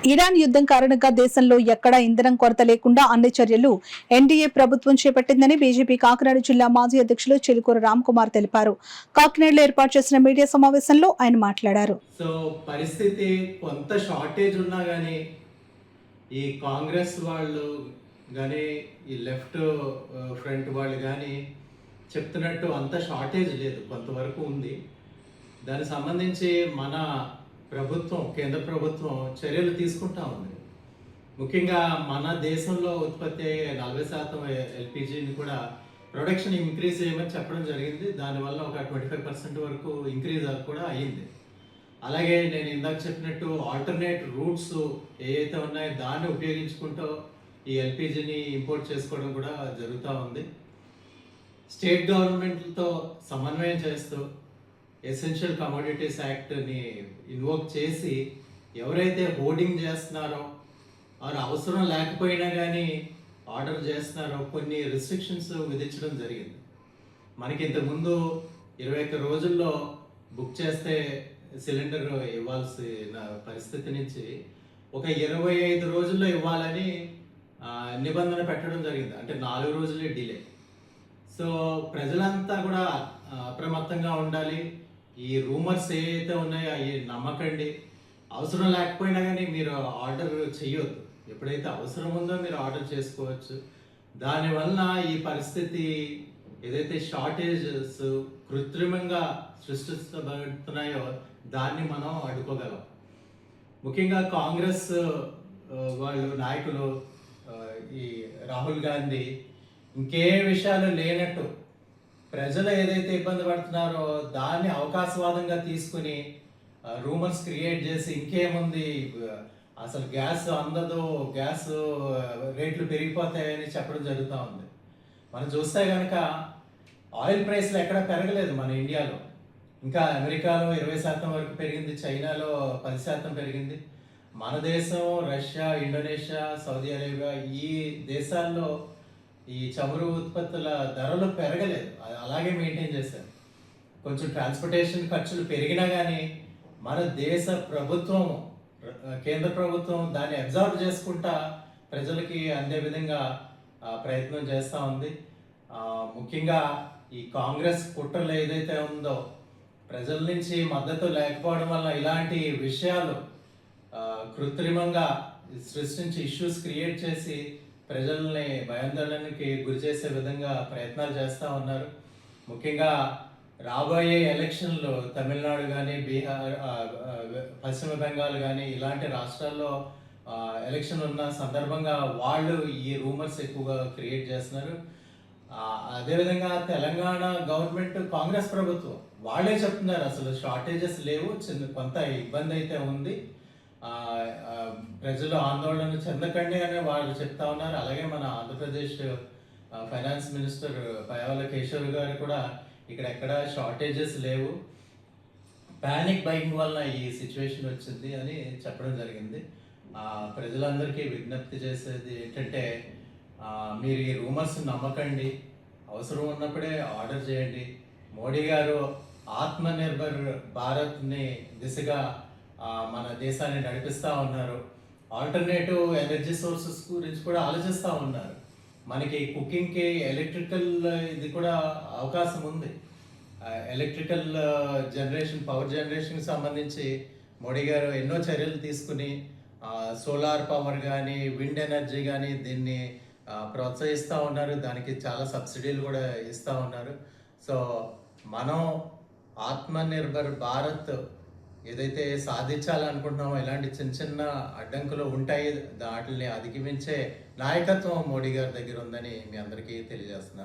Iran యుద్ధం కారణంగా దేశంలో ఎక్కడా ఇంధనం కొరత లేకుండా అన్ని చర్యలు ఎన్డీఏ ప్రభుత్వం చేపట్టిందని బీజేపీ కాకినాడ జిల్లా మాజీ అధ్యక్షులు చిలుకూరు రామ్ కుమార్ తెలిపారు. కాకినాడలో ఏర్పాటు చేసిన మీడియా సమావేశంలో ఆయన మాట్లాడారు. సో పరిస్థితి కొంత షార్టేజ్ ఉన్నా కానీ ఈ కాంగ్రెస్ వాళ్ళు కానీ ఈ లెఫ్ట్ ఫ్రంట్ వాళ్ళు కానీ చెప్తున్నట్టు అంత షార్టేజ్ లేదు, కొంతవరకు ఉంది. దానికి సంబంధించి మన ప్రభుత్వం, కేంద్ర ప్రభుత్వం చర్యలు తీసుకుంటా ఉంది. ముఖ్యంగా మన దేశంలో ఉత్పత్తి అయ్యే 40% ఎల్పిజిని కూడా ప్రొడక్షన్ ఇంక్రీజ్ చేయమని చెప్పడం జరిగింది. దానివల్ల ఒక 25% వరకు ఇంక్రీజ్ కూడా అయ్యింది. అలాగే నేను ఇందాక చెప్పినట్టు ఆల్టర్నేట్ రూట్స్ ఏవైతే ఉన్నాయో దాన్ని ఉపయోగించుకుంటూ ఈ ఎల్పిజిని ఇంపోర్ట్ చేసుకోవడం కూడా జరుగుతూ ఉంది. స్టేట్ గవర్నమెంట్లతో సమన్వయం చేస్తూ ఎసెన్షియల్ కమోడిటీస్ యాక్ట్ని ఇన్వోక్ చేసి ఎవరైతే హోర్డింగ్ చేస్తున్నారో వారు అవసరం లేకపోయినా కానీ ఆర్డర్ చేస్తున్నారో కొన్ని రిస్ట్రిక్షన్స్ విధించడం జరిగింది. మనకి ఇంతకుముందు 21 రోజుల్లో బుక్ చేస్తే సిలిండర్ ఇవ్వాల్సిన పరిస్థితి నుంచి ఒక 25 రోజుల్లో ఇవ్వాలని నిబంధన పెట్టడం జరిగింది. అంటే 4 రోజులే డిలే. సో ప్రజలంతా కూడా అప్రమత్తంగా ఉండాలి. ఈ రూమర్స్ ఏవైతే ఉన్నాయో అవి నమ్మకండి. అవసరం లేకపోయినా కానీ మీరు ఆర్డర్ చేయొద్దు. ఎప్పుడైతే అవసరం ఉందో మీరు ఆర్డర్ చేసుకోవచ్చు. దానివల్ల ఈ పరిస్థితి ఏదైతే షార్టేజెస్ కృత్రిమంగా సృష్టించబడుతున్నాయో దాన్ని మనం అడ్డుకోగలం. ముఖ్యంగా కాంగ్రెస్ వాళ్ళు నాయకులు ఈ రాహుల్ గాంధీ ఇంకే విషయాలు లేనట్టు ప్రజలు ఏదైతే ఇబ్బంది పడుతున్నారో దాన్ని అవకాశవాదంగా తీసుకుని రూమర్స్ క్రియేట్ చేసి ఇంకేముంది అసలు గ్యాస్ అందదు, గ్యాస్ రేట్లు పెరిగిపోతాయని చెప్పడం జరుగుతూ ఉంది. మనం చూస్తే కనుక ఆయిల్ ప్రైస్లు ఎక్కడ పెరగలేదు మన ఇండియాలో. ఇంకా అమెరికాలో 20% వరకు పెరిగింది, చైనాలో 10% పెరిగింది. మన దేశం, రష్యా, ఇండోనేషియా, సౌదీ అరేబియా ఈ దేశాల్లో ఈ చమురు ఉత్పత్తుల ధరలు పెరగలేదు, అలాగే మెయింటైన్ చేశారు. కొంచెం ట్రాన్స్పోర్టేషన్ ఖర్చులు పెరిగినా కానీ మన దేశ ప్రభుత్వం, కేంద్ర ప్రభుత్వం దాన్ని అబ్జర్వ్ చేసుకుంటా ప్రజలకి అందే విధంగా ప్రయత్నం చేస్తూ ఉంది. ముఖ్యంగా ఈ కాంగ్రెస్ కుట్రలు ఏదైతే ఉందో ప్రజల నుంచి మద్దతు లేకపోవడం వల్ల ఇలాంటి విషయాలు కృత్రిమంగా సృష్టించి ఇష్యూస్ క్రియేట్ చేసి ప్రజల్ని భయాందోళనకి గురి చేసే విధంగా ప్రయత్నాలు చేస్తూ ఉన్నారు. ముఖ్యంగా రాబోయే ఎలక్షన్లు తమిళనాడు కానీ, బీహార్, పశ్చిమ బెంగాల్ కానీ ఇలాంటి రాష్ట్రాల్లో ఎలక్షన్ ఉన్న సందర్భంగా వాళ్ళు ఈ రూమర్స్ ఎక్కువగా క్రియేట్ చేస్తున్నారు. అదేవిధంగా తెలంగాణ గవర్నమెంట్, కాంగ్రెస్ ప్రభుత్వం వాళ్ళే చెప్తున్నారు అసలు షార్టేజెస్ లేవు, కొంత ఇబ్బంది అయితే ఉంది, ప్రజలు ఆందోళన చెందకండి అని వాళ్ళు చెప్తా ఉన్నారు. అలాగే మన ఆంధ్రప్రదేశ్ ఫైనాన్స్ మినిస్టర్ పయ్యావుల కేశవ్ గారు కూడా ఇక్కడ ఎక్కడ షార్టేజెస్ లేవు, ప్యానిక్ బయింగ్ వల్ల ఈ సిచ్యువేషన్ వచ్చింది అని చెప్పడం జరిగింది. ప్రజలందరికీ విజ్ఞప్తి చేసేది ఏంటంటే మీరు ఈ రూమర్స్ నమ్మకండి, అవసరం ఉన్నప్పుడే ఆర్డర్ చేయండి. మోడీ గారు ఆత్మనిర్భర్ భారత్ని దిశగా మన దేశాన్ని నడిపిస్తూ ఉన్నారు. ఆల్టర్నేటివ్ ఎనర్జీ సోర్సెస్ గురించి కూడా ఆలోచిస్తూ ఉన్నారు. మనకి కుకింగ్కి ఎలక్ట్రికల్ ఇది కూడా అవకాశం ఉంది. ఎలక్ట్రికల్ జనరేషన్, పవర్ జనరేషన్కి సంబంధించి మోడీ గారు ఎన్నో చర్యలు తీసుకుని సోలార్ పవర్ కానీ, విండ్ ఎనర్జీ కానీ దీన్ని ప్రోత్సహిస్తూ ఉన్నారు. దానికి చాలా సబ్సిడీలు కూడా ఇస్తూ ఉన్నారు. సో మనం ఆత్మనిర్భర్ భారత్ ఏదైతే సాధించాలనుకుంటున్నామో ఇలాంటి చిన్న చిన్న అడ్డంకులు ఉంటాయి, వాటిని అధిగమించే నాయకత్వం మోడీ గారి దగ్గర ఉందని మీ అందరికీ తెలియజేస్తున్నారు.